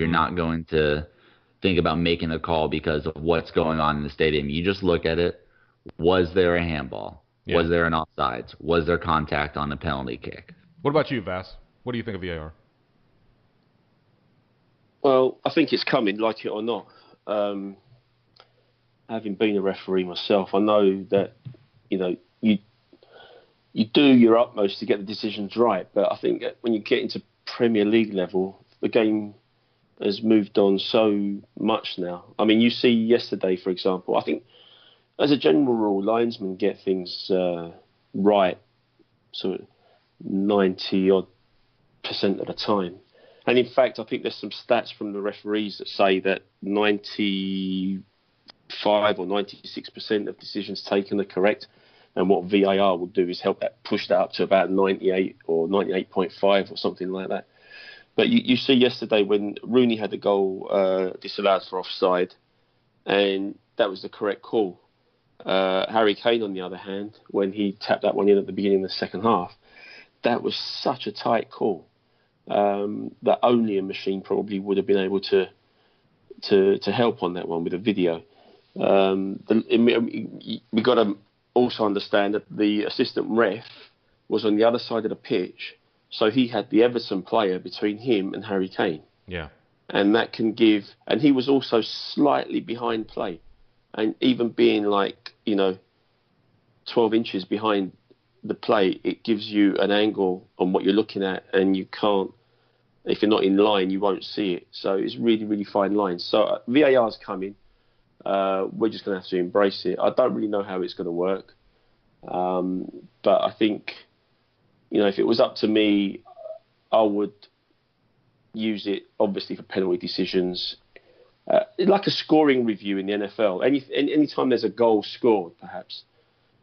You're not going to think about making a call because of what's going on in the stadium. You just look at it. Was there a handball? Yeah. Was there an offsides? Was there contact on the penalty kick? What about you, Vass? What do you think of VAR? Well, I think it's coming, like it or not. Having been a referee myself, I know that you do your utmost to get the decisions right, but I think that when you get into Premier League level, the game has moved on so much now. I mean, you see yesterday, for example, I think as a general rule, linesmen get things right sort of 90-odd% of the time. And in fact, I think there's some stats from the referees that say that 95 or 96% of decisions taken are correct. And what VAR will do is help that push that up to about 98 or 98.5 or something like that. But you see yesterday when Rooney had the goal disallowed for offside, and that was the correct call. Harry Kane, on the other hand, when he tapped that one in at the beginning of the second half, that was such a tight call that only a machine probably would have been able to help on that one with a video. We've got to also understand that the assistant ref was on the other side of the pitch, so he had the Everton player between him and Harry Kane. Yeah. And that can give... And he was also slightly behind play. And even being 12 inches behind the play, it gives you an angle on what you're looking at, and you can't... If you're not in line, you won't see it. So it's really, really fine lines. So VAR's coming. We're just going to have to embrace it. I don't really know how it's going to work. But I think, if it was up to me, I would use it, obviously, for penalty decisions. Like a scoring review in the NFL. Any time there's a goal scored, perhaps,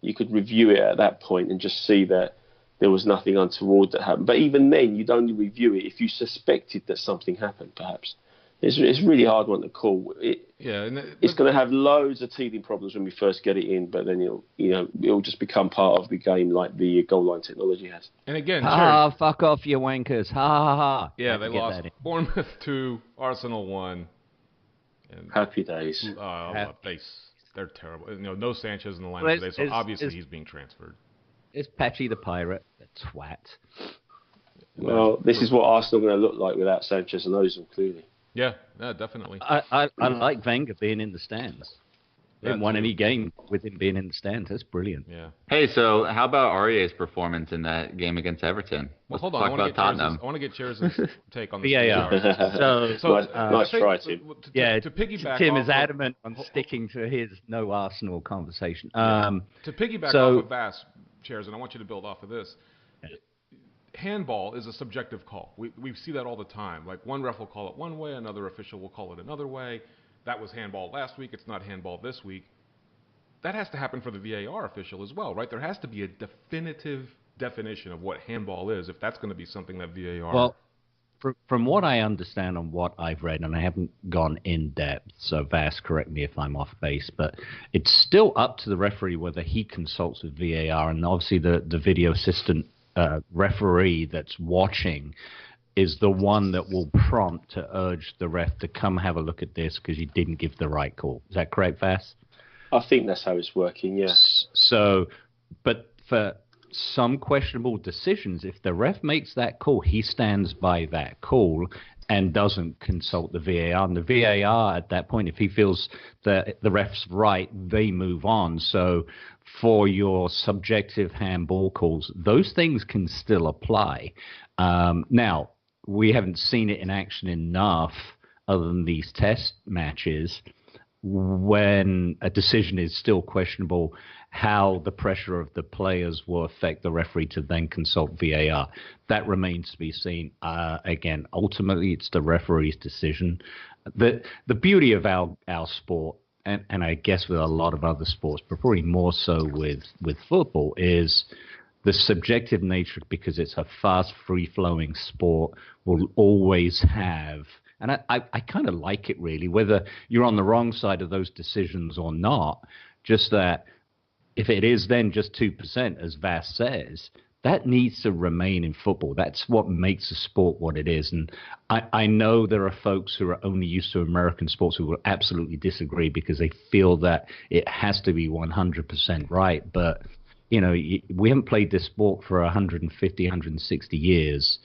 you could review it at that point and just see that there was nothing untoward that happened. But even then, you'd only review it if you suspected that something happened, perhaps. It's a really hard one to call. It's going to have loads of teething problems when we first get it in, but then it'll just become part of the game like the goal line technology has. And again, fuck off, you wankers! Ha ha ha! Yeah, they lost. Bournemouth 2, Arsenal 1. And, happy days. They're terrible. No Sanchez in the lineup today, so obviously he's being transferred. It's Patchy the Pirate, the twat. Well, this is what Arsenal are going to look like without Sanchez and Ozil, clearly. Yeah, definitely. I like Wenger being in the stands. They haven't won any game with him being in the stands. That's brilliant. Yeah. Hey, so how about Aurier's performance in that game against Everton? Well, hold on. I want to get Chair's take on this. VAR. Nice try, Tim. To piggyback Tim is adamant on sticking to his no Arsenal conversation. To piggyback off of Vass, Chairs, and I want you to build off of this. Handball is a subjective call. We see that all the time. Like one ref will call it one way, another official will call it another way. That was handball last week. It's not handball this week. That has to happen for the VAR official as well, right? There has to be a definitive definition of what handball is if that's going to be something that VAR... Well, from what I understand and what I've read, and I haven't gone in depth, so Vass, correct me if I'm off base, but it's still up to the referee whether he consults with VAR, and obviously the video assistant referee that's watching is the one that will prompt to urge the ref to come have a look at this because you didn't give the right call. Is that correct, Vass? I think that's how it's working, yeah. So, but for some questionable decisions, if the ref makes that call, he stands by that call and doesn't consult the VAR. And the VAR at that point, if he feels that the ref's right, they move on. So for your subjective handball calls, those things can still apply. Now, we haven't seen it in action enough other than these test matches when a decision is still questionable, how the pressure of the players will affect the referee to then consult VAR. That remains to be seen. Again, ultimately, it's the referee's decision. The beauty of our sport, and I guess with a lot of other sports, but probably more so with football, is the subjective nature, because it's a fast, free-flowing sport, will always have, and I kind of like it really, whether you're on the wrong side of those decisions or not, just that if it is then just 2%, as Vass says, that needs to remain in football. That's what makes the sport what it is. And I know there are folks who are only used to American sports who will absolutely disagree because they feel that it has to be 100% right. But, we haven't played this sport for 150, 160 years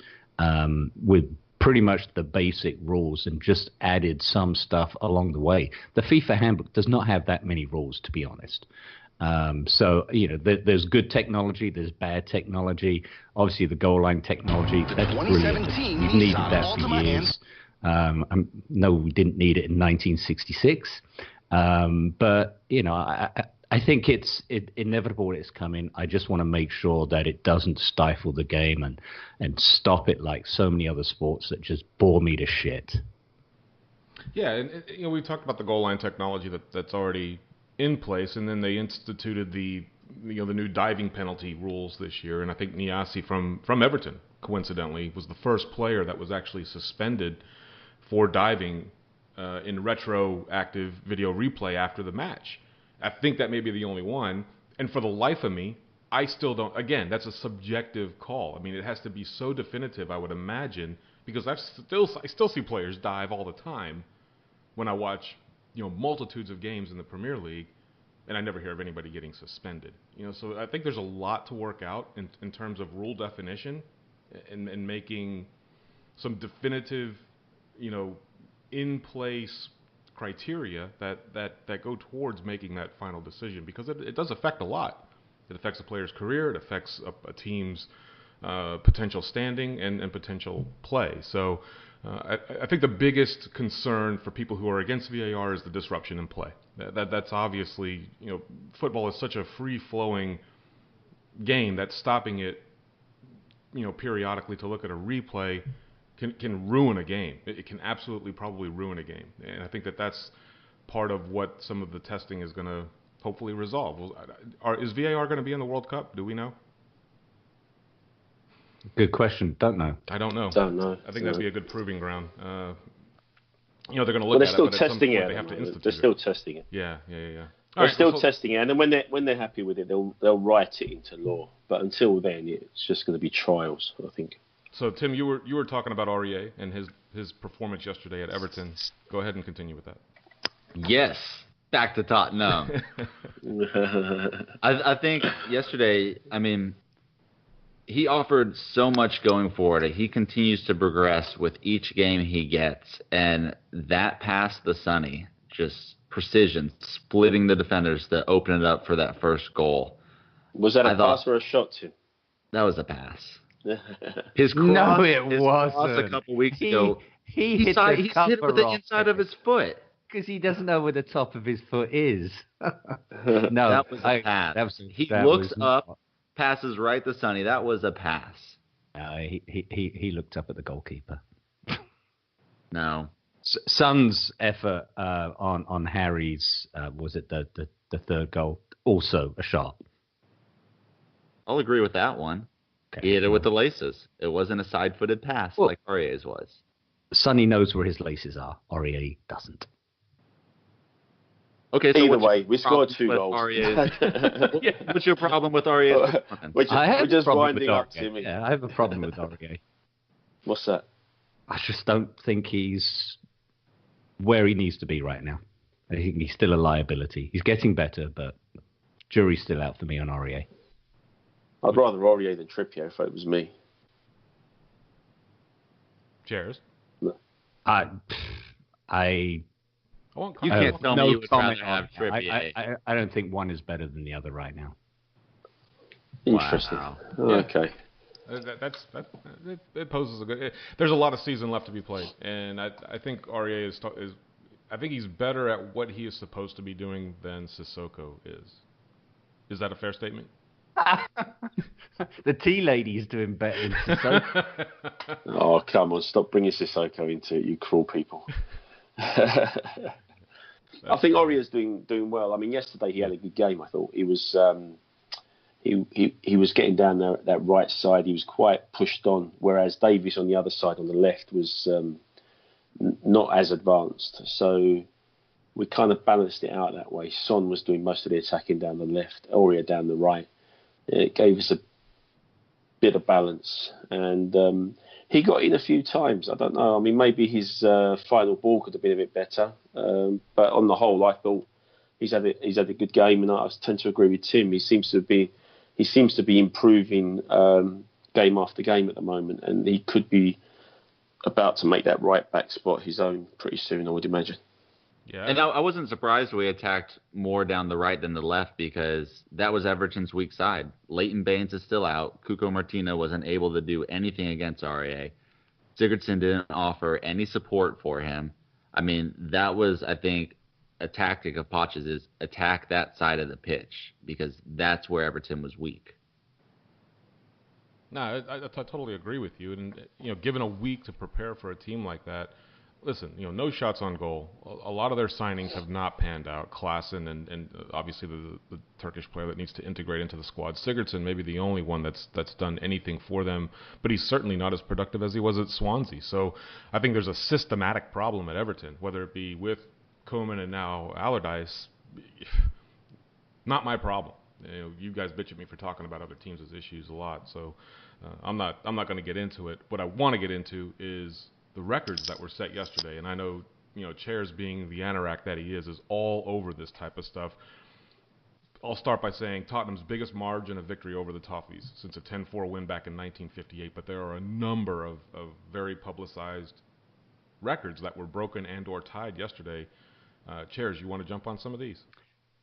with pretty much the basic rules and just added some stuff along the way. The FIFA handbook does not have that many rules, to be honest. So, there's good technology, there's bad technology. Obviously, the goal line technology, that's brilliant. We've needed that for years. No, we didn't need it in 1966. But, I think it's inevitable it's coming. I just want to make sure that it doesn't stifle the game and stop it like so many other sports that just bore me to shit. Yeah, and we talked about the goal line technology that's already in place, and then they instituted the new diving penalty rules this year, and I think Niasse from Everton, coincidentally, was the first player that was actually suspended for diving in retroactive video replay after the match. I think that may be the only one, and for the life of me, I still don't. Again, that's a subjective call. I mean, it has to be so definitive, I would imagine, because I still see players dive all the time when I watch multitudes of games in the Premier League, and I never hear of anybody getting suspended. So I think there's a lot to work out in terms of rule definition and making some definitive, in place criteria that go towards making that final decision, because it does affect a lot. It affects a player's career. It affects a team's potential standing and potential play. So I think the biggest concern for people who are against VAR is the disruption in play. That's obviously, football is such a free-flowing game that stopping it, periodically to look at a replay can ruin a game. It can absolutely probably ruin a game. And I think that's part of what some of the testing is going to hopefully resolve. Is VAR going to be in the World Cup? Do we know? Good question. Don't know. I don't know. Don't know. I think that'd be a good proving ground. They're going to look well, they're at still it, but testing at some point it. they have to institute They're still testing it. Yeah. They're still testing it, and then when they're happy with it, they'll write it into law. But until then, it's just going to be trials, I think. So, Tim, you were talking about REA and his performance yesterday at Everton. Go ahead and continue with that. Yes, back to Tottenham. I think yesterday, he offered so much going forward. He continues to progress with each game he gets, and that pass to Sonny, just precision, splitting the defenders to open it up for that first goal. Was that a pass or a shot, Tim? That was a pass. His cross, no, it wasn't. A couple weeks ago, he hit it with the inside of his foot because he doesn't know where the top of his foot is. No, that was a pass. He looks up, passes right to Sonny. That was a pass. He looked up at the goalkeeper. No. Son's effort on Harry's was it the third goal? Also a shot. I'll agree with that one. Okay. He hit it with the laces. It wasn't a side-footed pass like Aurier's was. Sonny knows where his laces are. Aurier doesn't. Okay, so either way, we scored 2 goals. What's your problem with Aurier's? We're just winding up, Timmy. Yeah, I have a problem with Aurier. What's that? I just don't think he's where he needs to be right now. I think he's still a liability. He's getting better, but jury's still out for me on Aurier. I'd rather Aurier than Trippier if it was me. Cheers. No. You can't tell me you would rather have Trippier. I don't think one is better than the other right now. Interesting. Wow. Okay. It poses a good. There's a lot of season left to be played, and I think Aurier is. I think he's better at what he is supposed to be doing than Sissoko is. Is that a fair statement? The tea lady is doing better than Sissoko. Oh, come on. Stop bringing Sissoko into it, you cruel people. I think Aurier's doing well. I mean, yesterday he had a good game, I thought. He was he was getting down that right side. He was quite pushed on, whereas Davies on the other side, on the left, was not as advanced. So we kind of balanced it out that way. Son was doing most of the attacking down the left, Aurier down the right. It gave us bit of balance. And he got in a few times. I don't know. I mean, maybe his final ball could have been a bit better. But on the whole, I thought he's had a good game, and I tend to agree with Tim. He seems to be improving game after game at the moment, and he could be about to make that right back spot his own pretty soon, I would imagine. Yeah. And I wasn't surprised we attacked more down the right than the left, because that was Everton's weak side. Leighton Baines is still out. Cuco Martina wasn't able to do anything against RAA. Sigurdsson didn't offer any support for him. I mean, that was, I think, a tactic of Poch's, is attack that side of the pitch, because that's where Everton was weak. No, I totally agree with you. And, given a week to prepare for a team like that, listen, no shots on goal. A lot of their signings have not panned out. Klaassen and obviously the Turkish player that needs to integrate into the squad. Sigurdsson may be the only one that's done anything for them, but he's certainly not as productive as he was at Swansea. So I think there's a systematic problem at Everton, whether it be with Koeman and now Allardyce. Not my problem. You guys bitch at me for talking about other teams' issues a lot, so I'm not going to get into it. What I want to get into is the records that were set yesterday, and I know Chairs, being the anorak that he is all over this type of stuff. I'll start by saying Tottenham's biggest margin of victory over the Toffees since a 10-4 win back in 1958, but there are a number of very publicized records that were broken and or tied yesterday. Chairs, you want to jump on some of these?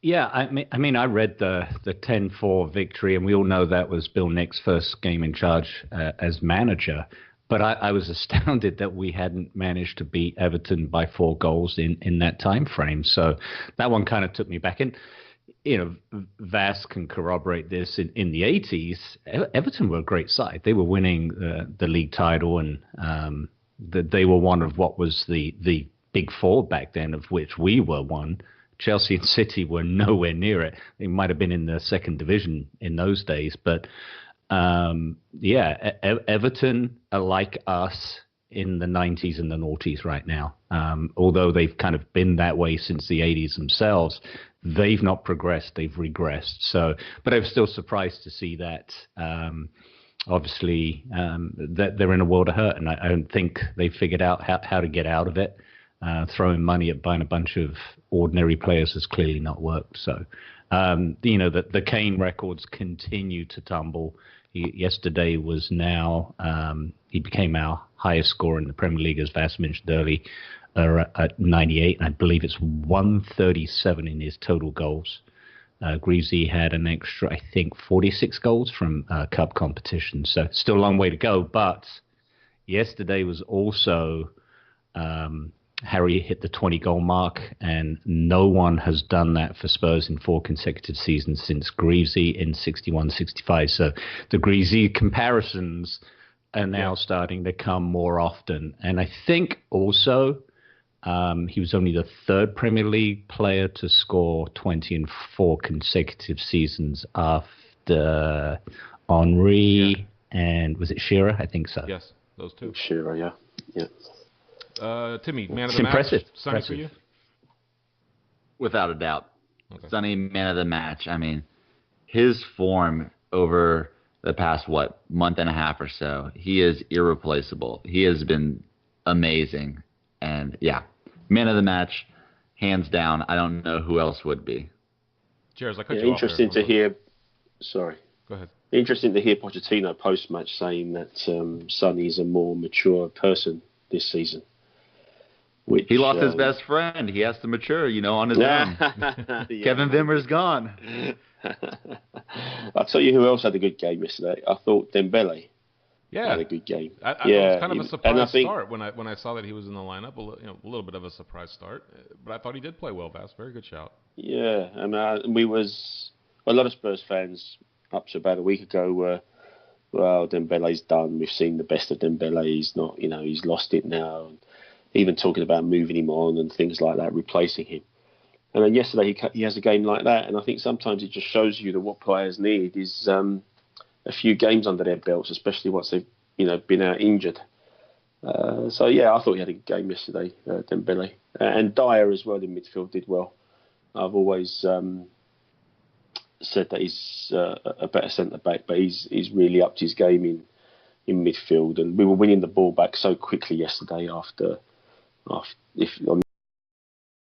Yeah, I mean, I read the 10-4 victory, and we all know that was Bill Nick's first game in charge as manager. But I was astounded that we hadn't managed to beat Everton by 4 goals in that time frame. So that one kind of took me back. And, Vass can corroborate this. In the 80s, Everton were a great side. They were winning the league title, and they were one of what was the big four back then, of which we were one. Chelsea and City were nowhere near it. They might have been in the second division in those days. But, Everton are like us in the 90s and the noughties right now. Although they've kind of been that way since the 80s themselves, they've not progressed. They've regressed. So, but I was still surprised to see that. Obviously, that they're in a world of hurt, and I don't think they've figured out how to get out of it. Throwing money at buying a bunch of ordinary players has clearly not worked. So, the Kane records continue to tumble. Yesterday was now, he became our highest scorer in the Premier League, as Vass mentioned earlier, at 98. And I believe it's 137 in his total goals. Greaves had an extra, I think, 46 goals from cup competition. So still a long way to go. But yesterday was also... Harry hit the 20-goal mark, and no one has done that for Spurs in 4 consecutive seasons since Greaves in 61-65. So the Greaves comparisons are now starting to come more often. And I think also he was only the 3rd Premier League player to score 20 in 4 consecutive seasons after Henry and, was it Shearer? I think so. Yes, those two. Shearer, yeah. Timmy, man of it's the impressive. match. Sonny, for you? Without a doubt. Okay. Sonny, man of the match. I mean, his form over the past, month and a half or so, he is irreplaceable. He has been amazing. And, man of the match, hands down. I don't know who else would be. Cheers. I cut you interesting off there. to hear... Sorry. Go ahead. Interesting to hear Pochettino post-match saying that Sonny's a more mature person this season. He lost his best friend. He has to mature, on his own. Kevin Wimmer's gone. I'll tell you who else had a good game yesterday. I thought Dembele had a good game. It was kind of a surprise start when I saw that he was in the lineup. A little bit of a surprise start, but I thought he did play well, Vass. Very good shout. Yeah, and a lot of Spurs fans up to about a week ago were, well, Dembele's done. We've seen the best of Dembele. He's not, he's lost it now. And even talking about moving him on and things like that, replacing him. And then yesterday he has a game like that, and I think sometimes it just shows you that what players need is a few games under their belts, especially once they've been out injured. I thought he had a good game yesterday, Dembele, and Dyer as well in midfield did well. I've always said that he's a better centre back, but he's really upped his game in midfield, and we were winning the ball back so quickly yesterday after if